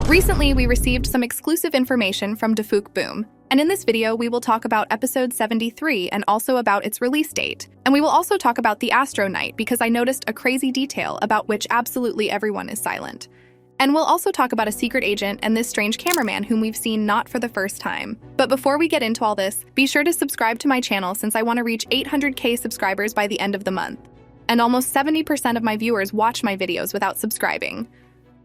Recently, we received some exclusive information from Boom, and in this video, we will talk about episode 73 and also about its release date. And we will also talk about the Astro Night because I noticed a crazy detail about which absolutely everyone is silent. And we'll also talk about a secret agent and this strange cameraman whom we've seen not for the first time. But before we get into all this, be sure to subscribe to my channel since I want to reach 800K subscribers by the end of the month. And almost 70% of my viewers watch my videos without subscribing.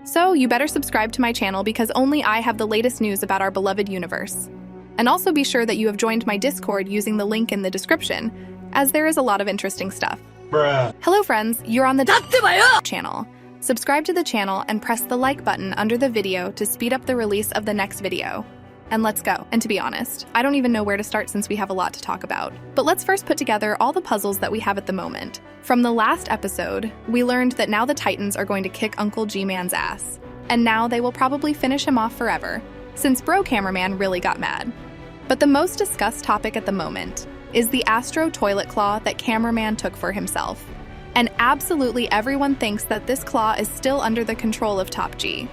So you better subscribe to my channel because only I have the latest news about our beloved universe. And also be sure that you have joined my Discord using the link in the description, as there is a lot of interesting stuff. Bruh. Hello friends, you're on the Dattebayo channel. Subscribe to the channel and press the like button under the video to speed up the release of the next video. And let's go. And to be honest, I don't even know where to start since we have a lot to talk about. But let's first put together all the puzzles that we have at the moment. From the last episode, we learned that now the Titans are going to kick Uncle G-Man's ass. And now they will probably finish him off forever, since Bro Cameraman really got mad. But the most discussed topic at the moment is the Astro toilet claw that Cameraman took for himself. And absolutely everyone thinks that this claw is still under the control of Top G.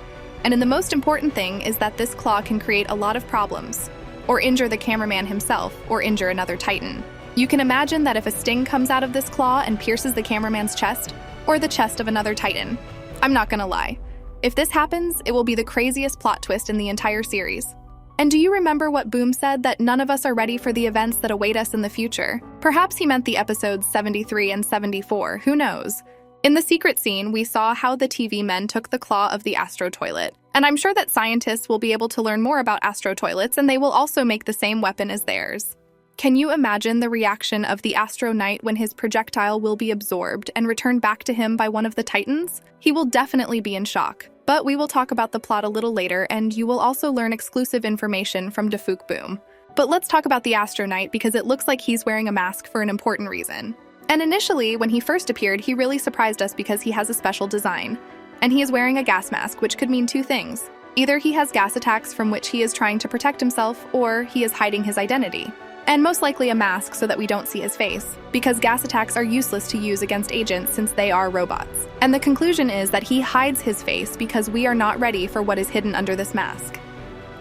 And the most important thing is that this claw can create a lot of problems, or injure the cameraman himself, or injure another Titan. You can imagine that if a sting comes out of this claw and pierces the cameraman's chest, or the chest of another Titan. I'm not gonna lie. If this happens, it will be the craziest plot twist in the entire series. And do you remember what Boom said, that none of us are ready for the events that await us in the future? Perhaps he meant the episodes 73 and 74, who knows? In the secret scene, we saw how the TV men took the claw of the Astro toilet. And I'm sure that scientists will be able to learn more about Astro toilets, and they will also make the same weapon as theirs. Can you imagine the reaction of the Astro Knight when his projectile will be absorbed and returned back to him by one of the Titans? He will definitely be in shock. But we will talk about the plot a little later, and you will also learn exclusive information from Boom. But let's talk about the Astro Knight because it looks like he's wearing a mask for an important reason. And initially, when he first appeared, he really surprised us because he has a special design. And he is wearing a gas mask, which could mean two things. Either he has gas attacks from which he is trying to protect himself, or he is hiding his identity. And most likely a mask so that we don't see his face, because gas attacks are useless to use against agents since they are robots. And the conclusion is that he hides his face because we are not ready for what is hidden under this mask.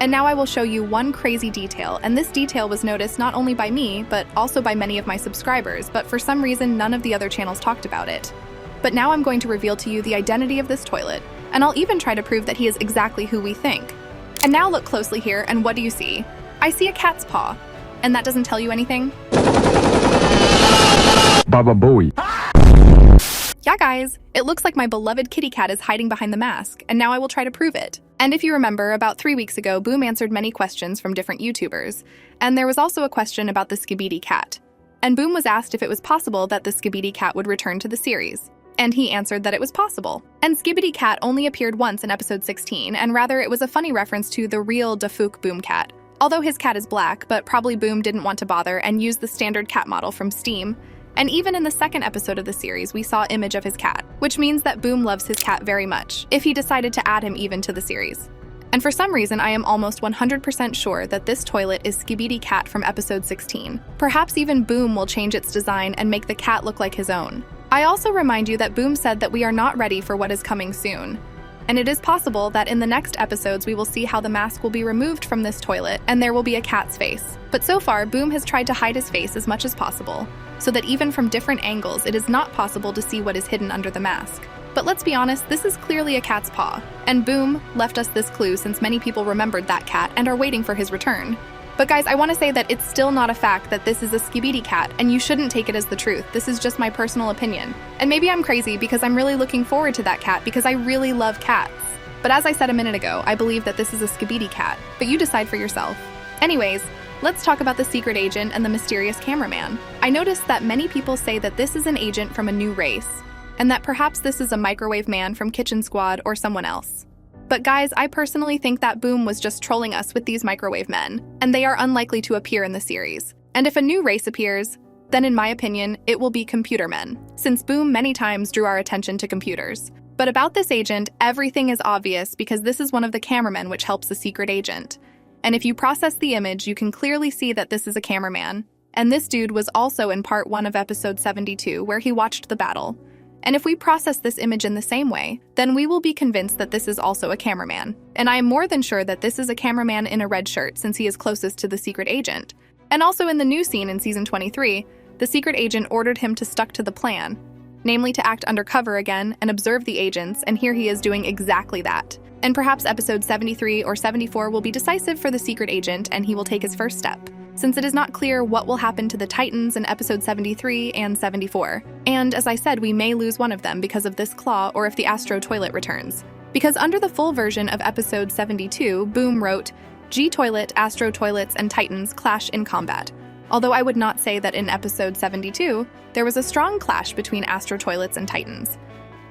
And now I will show you one crazy detail, and this detail was noticed not only by me, but also by many of my subscribers, but for some reason none of the other channels talked about it. But now I'm going to reveal to you the identity of this toilet, and I'll even try to prove that he is exactly who we think. And now look closely here, and what do you see? I see a cat's paw. And that doesn't tell you anything? Baba Bowie. Yeah guys, it looks like my beloved kitty cat is hiding behind the mask, and now I will try to prove it. And if you remember, about 3 weeks ago, Boom answered many questions from different YouTubers, and there was also a question about the Skibidi cat. And Boom was asked if it was possible that the Skibidi cat would return to the series. And he answered that it was possible. And Skibidi cat only appeared once in episode 16, and rather it was a funny reference to the real Boom cat. Although his cat is black, but probably Boom didn't want to bother and used the standard cat model from Steam. And even in the second episode of the series, we saw image of his cat, which means that Boom loves his cat very much, if he decided to add him even to the series. And for some reason, I am almost 100% sure that this toilet is Skibidi cat from episode 16. Perhaps even Boom will change its design and make the cat look like his own. I also remind you that Boom said that we are not ready for what is coming soon. And it is possible that in the next episodes we will see how the mask will be removed from this toilet and there will be a cat's face. But so far, Boom has tried to hide his face as much as possible, so that even from different angles it is not possible to see what is hidden under the mask. But let's be honest, this is clearly a cat's paw, and Boom left us this clue since many people remembered that cat and are waiting for his return. But guys, I want to say that it's still not a fact that this is a Skibidi cat, and you shouldn't take it as the truth. This is just my personal opinion. And maybe I'm crazy because I'm really looking forward to that cat because I really love cats. But as I said a minute ago, I believe that this is a Skibidi cat, but you decide for yourself. Anyways, let's talk about the secret agent and the mysterious cameraman. I noticed that many people say that this is an agent from a new race, and that perhaps this is a microwave man from Kitchen Squad or someone else. But guys, I personally think that Boom was just trolling us with these microwave men, and they are unlikely to appear in the series. And if a new race appears, then in my opinion, it will be computer men, since Boom many times drew our attention to computers. But about this agent, everything is obvious because this is one of the cameramen which helps the secret agent. And if you process the image, you can clearly see that this is a cameraman. And this dude was also in part 1 of episode 72, where he watched the battle. And if we process this image in the same way, then we will be convinced that this is also a cameraman. And I am more than sure that this is a cameraman in a red shirt since he is closest to the secret agent. And also in the new scene in season 23, the secret agent ordered him to stick to the plan, namely to act undercover again and observe the agents, and here he is doing exactly that. And perhaps episode 73 or 74 will be decisive for the secret agent and he will take his first step, since it is not clear what will happen to the Titans in episode 73 and 74. And as I said, we may lose one of them because of this claw or if the Astro Toilet returns. Because under the full version of episode 72, Boom wrote, G-Toilet, Astro Toilets, and Titans clash in combat. Although I would not say that in episode 72, there was a strong clash between Astro Toilets and Titans.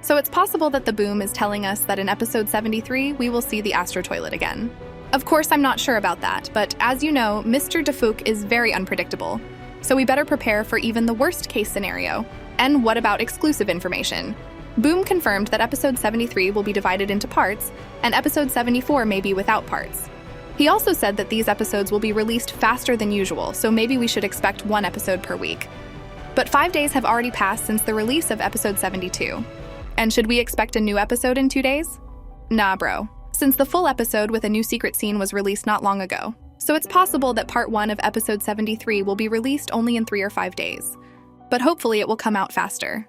So it's possible that the Boom is telling us that in episode 73, we will see the Astro Toilet again. Of course, I'm not sure about that, but as you know, Mr. Defook is very unpredictable. So we better prepare for even the worst case scenario. And what about exclusive information? Boom confirmed that episode 73 will be divided into parts, and episode 74 may be without parts. He also said that these episodes will be released faster than usual, so maybe we should expect one episode per week. But 5 days have already passed since the release of episode 72. And should we expect a new episode in 2 days? Nah, bro. Since the full episode with a new secret scene was released not long ago. So it's possible that part 1 of episode 73 will be released only in 3 or 5 days. But hopefully it will come out faster.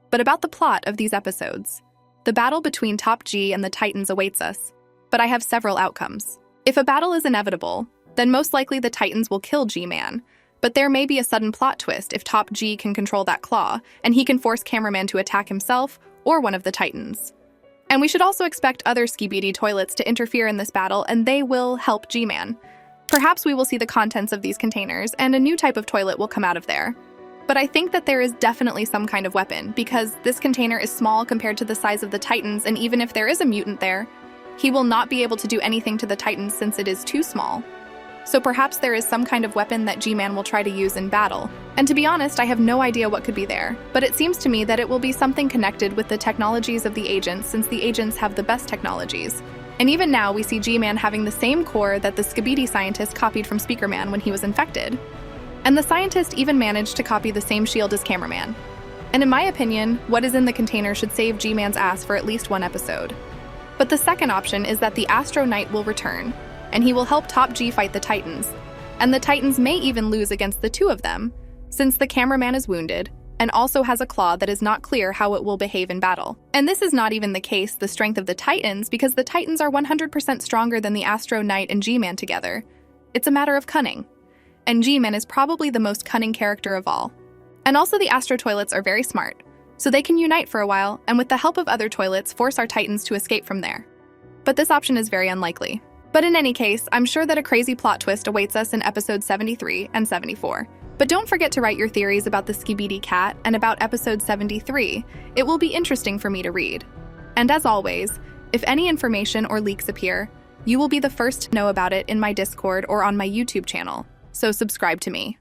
But about the plot of these episodes. The battle between Top G and the Titans awaits us, but I have several outcomes. If a battle is inevitable, then most likely the Titans will kill G-Man, but there may be a sudden plot twist if Top G can control that claw, and he can force Cameraman to attack himself or one of the Titans. And we should also expect other Skibidi toilets to interfere in this battle, and they will help G-Man. Perhaps we will see the contents of these containers, and a new type of toilet will come out of there. But I think that there is definitely some kind of weapon, because this container is small compared to the size of the Titans, and even if there is a mutant there, he will not be able to do anything to the Titans since it is too small. So perhaps there is some kind of weapon that G-Man will try to use in battle. And to be honest, I have no idea what could be there, but it seems to me that it will be something connected with the technologies of the agents, since the agents have the best technologies. And even now, we see G-Man having the same core that the Skibidi scientist copied from Speakerman when he was infected. And the scientist even managed to copy the same shield as Cameraman. And in my opinion, what is in the container should save G-Man's ass for at least one episode. But the second option is that the Astro Knight will return, and he will help Top G fight the Titans. And the Titans may even lose against the two of them, since the Cameraman is wounded, and also has a claw that is not clear how it will behave in battle. And this is not even the case, the strength of the Titans, because the Titans are 100% stronger than the Astro Knight and G-Man together. It's a matter of cunning. And G-Man is probably the most cunning character of all. And also the Astro Toilets are very smart, so they can unite for a while, and with the help of other toilets, force our Titans to escape from there. But this option is very unlikely. But in any case, I'm sure that a crazy plot twist awaits us in episodes 73 and 74. But don't forget to write your theories about the Skibidi cat and about episode 73. It will be interesting for me to read. And as always, if any information or leaks appear, you will be the first to know about it in my Discord or on my YouTube channel. So subscribe to me.